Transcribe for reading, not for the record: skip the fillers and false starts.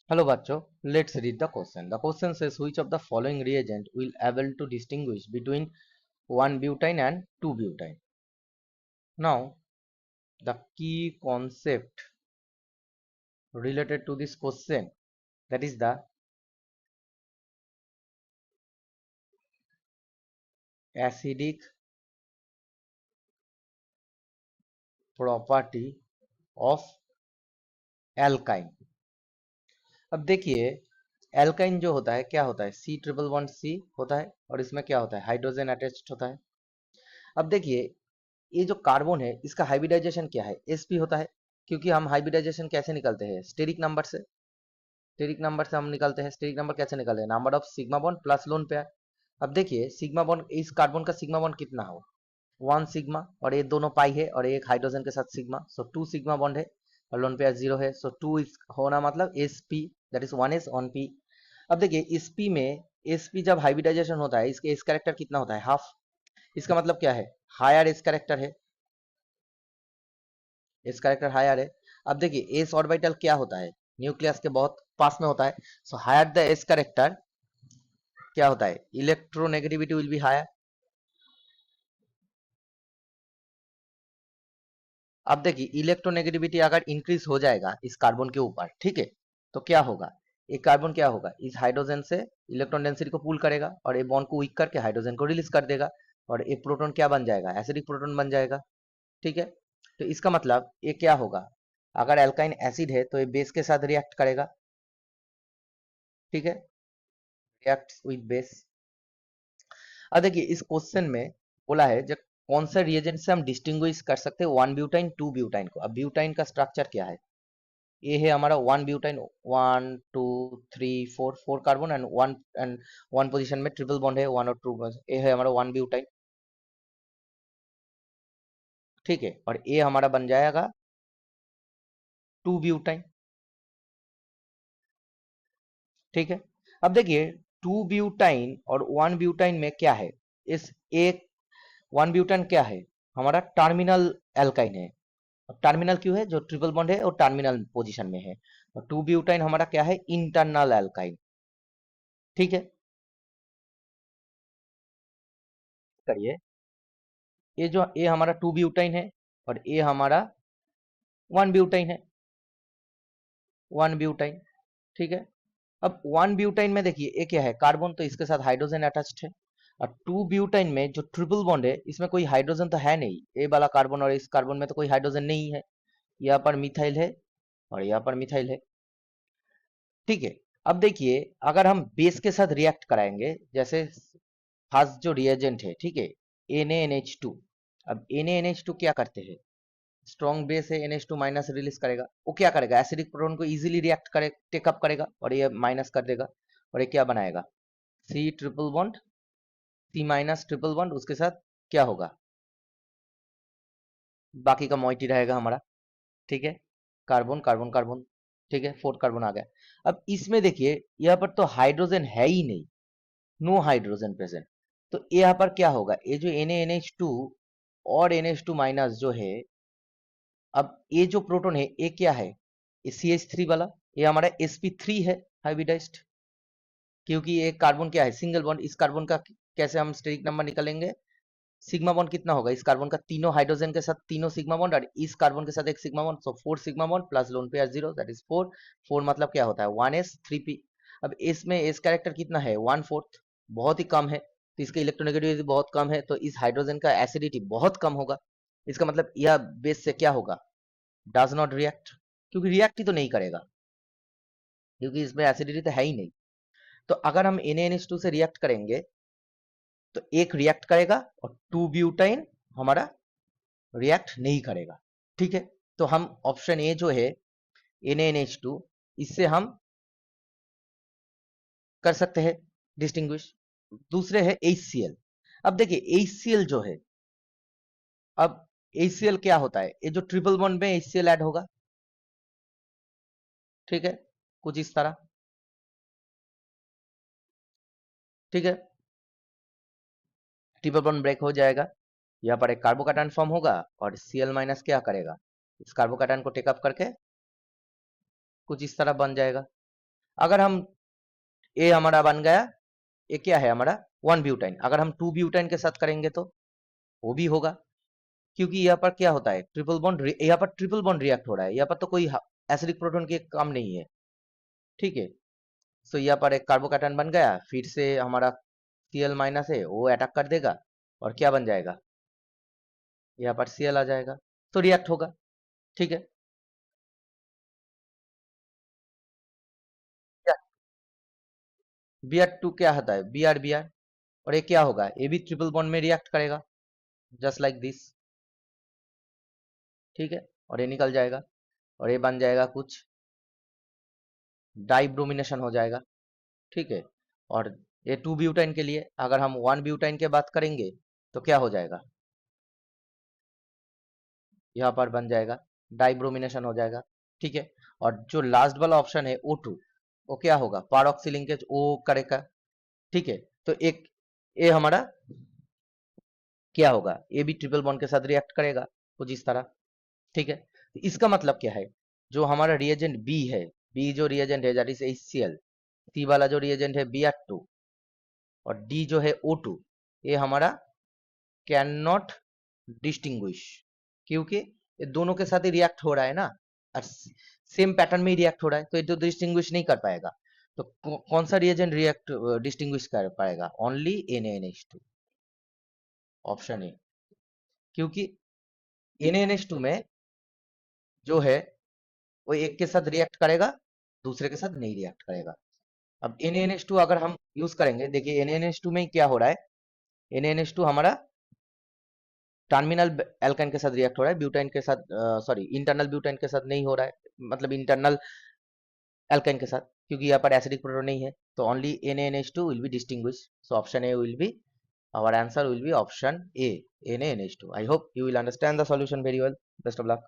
Hello bachcho, let's read the question. The question says which of the following reagent will able to distinguish between 1-butane and 2-butane. Now the key concept related to this question, that is the acidic property of alkyne. अब देखिए alkyne जो होता है क्या होता है, C triple bond C होता है और इसमें क्या होता है, हाइड्रोजन अटैच्ड होता है। अब देखिए ये जो कार्बन है इसका हाइब्रिडाइजेशन क्या है, sp होता है, क्योंकि हम हाइब्रिडाइजेशन कैसे निकलते हैं, स्टेरिक नंबर से। स्टेरिक नंबर से हम निकलते हैं, स्टेरिक नंबर कैसे निकलते हैं, number of sigma bond plus lone pair. अब देखिए सिग्मा बॉन्ड, इस कार्बन का सिग्मा बॉन्ड कितना हो, 1 सिग्मा, और ये दोनों पाई है और एक हाइड्रोजन के साथ सिग्मा, सो 2 सिग्मा बॉन्ड है और लोन पेयर 0 है, सो 2 होना मतलब sp, दैट इज 1s1p। अब देखिए इस p में sp जब हाइब्रिडाइजेशन होता है इसके एस कैरेक्टर कितना होता है, हाफ। इसका मतलब क्या है, हायर एस कैरेक्टर है, एस कैरेक्टर हायर है। अब देखिए एस ऑर्बिटल क्या होता है, न्यूक्लियस के बहुत पास में होता है, so higher the S character क्या होता है, इलेक्ट्रोनेगेटिविटी विल बी हायर। अब देखिए इलेक्ट्रोनेगेटिविटी अगर इंक्रीज हो जाएगा इस कार्बन के ऊपर, ठीक है, तो क्या होगा, एक कार्बन क्या होगा, इस हाइड्रोजन से इलेक्ट्रॉन डेंसिटी को पुल करेगा और ये बॉन्ड को वीक करके हाइड्रोजन को रिलीज कर देगा और एक प्रोटॉन क्या बन जाएगा, एसिडिक प्रोटॉन बन जाएगा। ठीक है, तो इसका मतलब ये क्या होगा, अगर एल्काइन एसिड है तो ये बेस के साथ रिएक्ट करेगा। ठीक है, रिएक्ट विद बेस। अब देखिए इस क्वेश्चन में बोला है जब कौन सा रिएजेंट से हम डिस्टिंग्विश कर सकते हैं 1 ब्यूटाइन 2 ब्यूटाइन को। अब ब्यूटाइन का स्ट्रक्चर क्या है, ये है हमारा 1 butyne, 1 2 3 4 4 carbon and one position में ट्रिपल बॉन्ड है 1 और 2, ये है हमारा 1 ब्यूटाइन। ठीक है, और ये हमारा बन जाएगा 2 ब्यूटाइन। ठीक है, अब देखिए 2 ब्यूटाइन और 1 ब्यूटाइन में क्या है, इस एक 1 ब्यूटाइन क्या है, हमारा टर्मिनल एल्काइन है। टर्मिनल क्यों है, जो ट्रिपल बॉन्ड है और टर्मिनल पोजीशन में है, और 2 ब्यूटाइन हमारा क्या है, इंटरनल एल्काइन। ठीक है, करिए, ये हमारा 2 ब्यूटाइन है और ये हमारा 1 ब्यूटाइन है, 1 ब्यूटाइन। ठीक है, अब 1 ब्यूटाइन में देखिए ये क्या है, कार्बन, तो इसके साथ हाइड्रोजन अटैच्ड है। और 2 ब्यूटाइन में जो ट्रिपल बॉन्ड है इसमें कोई हाइड्रोजन तो है नहीं, ये वाला कार्बन और इस कार्बन में तो कोई हाइड्रोजन नहीं है, यहाँ पर मिथाइल है और यहाँ पर मिथाइल है। ठीक है, अब देखिए अगर हम बेस के साथ रिएक्ट कराएंगे, जैसे फर्स्ट जो रिएजेंट है, ठीक है, NaNH2। अब NaNH2 क्या करते हैं, स्ट्रॉन्ग बेस है, NH2 माइनस रिलीज करेगा, वो क्या करेगा, एसिडिक प्रोटॉन को इजीली रिएक्ट करे, टेकअप करेगा और ये माइनस कर देगा और ये क्या बनाएगा, C triple bond, C minus triple bond, उसके साथ क्या होगा, बाकी का मोइटी रहेगा हमारा। ठीक है, कार्बन कार्बन कार्बन। ठीक है, फोर्थ कार्बन आ गया। अब इसमें देखिए यहाँ पर तो हाइड्रोजन है ही नहीं, नो हाइड्रोजन प्रेजेंट, तो यहाँ पर क्या होगा, ये जो NaNH2 और NH2 माइनस जो है, अब ये जो प्रोटॉन है ये क्या है, ये CH3 वाला, ये हमारा sp3 है, हाइब्रिडाइज्ड। क्योंकि ये कार्बन क्या है, सिंगल बॉन्ड, इस कार्बन का कैसे हम स्टेरिक नंबर निकालेंगे, सिग्मा बॉन्ड कितना होगा, इस कार्बन का तीनों हाइड्रोजन के साथ तीनों सिग्मा बॉन्ड और इस कार्बन के साथ एक sigma bond, so 4 sigma bond plus lone pair 0, that is 4। 4 मतलब क्या होता है, 1s3p। अब इसमें एस कैरेक्टर कितना है, 1/4, बहुत ही कम है, तो इसका इलेक्ट्रोनेगेटिविटी बहुत कम है, तो इस हाइड्रोजन का एसिडिटी बहुत कम होगा। इसका मतलब यह बेस से क्या होगा, डज नॉट रिएक्ट, क्योंकि रिएक्ट ही तो नहीं करेगा, क्योंकि इसमें एसिडिटी तो है ही नहीं। तो अगर हम NaNH2 से रिएक्ट करेंगे तो एक रिएक्ट करेगा और 2 ब्यूटाइन हमारा रिएक्ट नहीं करेगा। ठीक है, तो हम ऑप्शन ए जो है NaNH2, इससे हम कर सकते हैं डिस्टिंग्विश। दूसरे है HCl। अब देखिए HCl जो है, अब HCl क्या होता है, ये जो ट्रिपल बॉन्ड में HCl ऐड होगा। ठीक है, कुछ इस तरह। ठीक है, ट्रिपल बॉन्ड ब्रेक हो जाएगा, यहाँ पर एक कार्बोकैटायन फॉर्म होगा और Cl माइनस क्या करेगा, इस कार्बोकैटायन को टेकअप करके कुछ इस तरह बन जाएगा। अगर हम ए हमारा बन गया, ये क्या है हमारा 1 ब्यूटाइन। अगर हम 2 ब्यूटाइन के साथ करेंगे तो वो भी होगा, क्योंकि यहाँ पर क्या होता है ट्रिपल बॉन्ड, यहाँ पर ट्रिपल बॉन्ड रिएक्ट हो रहा है, यहाँ पर तो कोई एसिडिक प्रोटॉन के काम नहीं है, ठीक है। सो यहाँ पर एक कार्बोकैटायन बन गया, फिर से हमारा Cl माइनस है वो अटैक कर देगा और क्या बन जाएगा, यहाँ पर Cl आ जाएगा, तो रिएक्ट होगा, ठीक है। Br2 क्या होता है, Br, और ये क्या होगा, ये भी ट्रिपल बॉन्ड में रिएक्ट करेगा जस्ट लाइक दिस, ठीक है। और ये निकल जाएगा और ये बन जाएगा कुछ डाइब्रोमिनेशन हो जाएगा, ठीक है। और ये 2 ब्यूटाइन के लिए अगर हम 1 ब्यूटाइन की बात करेंगे तो क्या हो जाएगा, यहाँ पर बन जाएगा डाइब्रोमिनेशन हो जाएगा, ठीक है। और जो लास्ट वाला ऑप्शन है O2, वो क्या होगा, पारऑक्सी लिंकेज ओ करेगा, ठीक है। तो एक ये हमारा क्या होगा, ये भी ट्रिपल बॉन्ड के साथ रिएक्ट करेगा कुछ इस तरह, ठीक है। तो इसका मतलब क्या है, जो हमारा रिएजेंट बी है, बी जो रिएजेंट है दैट इज HCl, सी वाला जो रिएजेंट है Br2, और डी जो है O2, ये हमारा कैन नॉट डिस्टिंग्विश, क्योंकि ये दोनों के साथ ही रिएक्ट हो रहा है ना, और सेम पैटर्न में ही रिएक्ट हो रहा है, तो ये तो डिस्टिंग्विश नहीं कर पाएगा। तो कौन सा रिएजेंट रिएक्ट डिस्टिंग्विश कर पाएगा, ओनली NaNH2, ऑप्शन ए, क्योंकि NaNH2 में जो है वो एक के साथ रिएक्ट करेगा, दूसरे के साथ नहीं रिएक्ट करेगा। अब NaNH2 अगर हम यूज करेंगे, देखिए NaNH2 में क्या हो रहा है, NaNH2 हमारा टर्मिनल एल्काइन के साथ रिएक्ट हो रहा है, ब्यूटाइन के साथ, सॉरी इंटरनल ब्यूटाइन के साथ नहीं हो रहा है, मतलब इंटरनल एल्काइन के साथ, क्योंकि यहाँ पर एसिडिक प्रोटोन नहीं है, तो only NaNH2 will be distinguish, so option A will be, our answer will be option A, NaNH2. I hope you will understand the solution very well. Best of luck.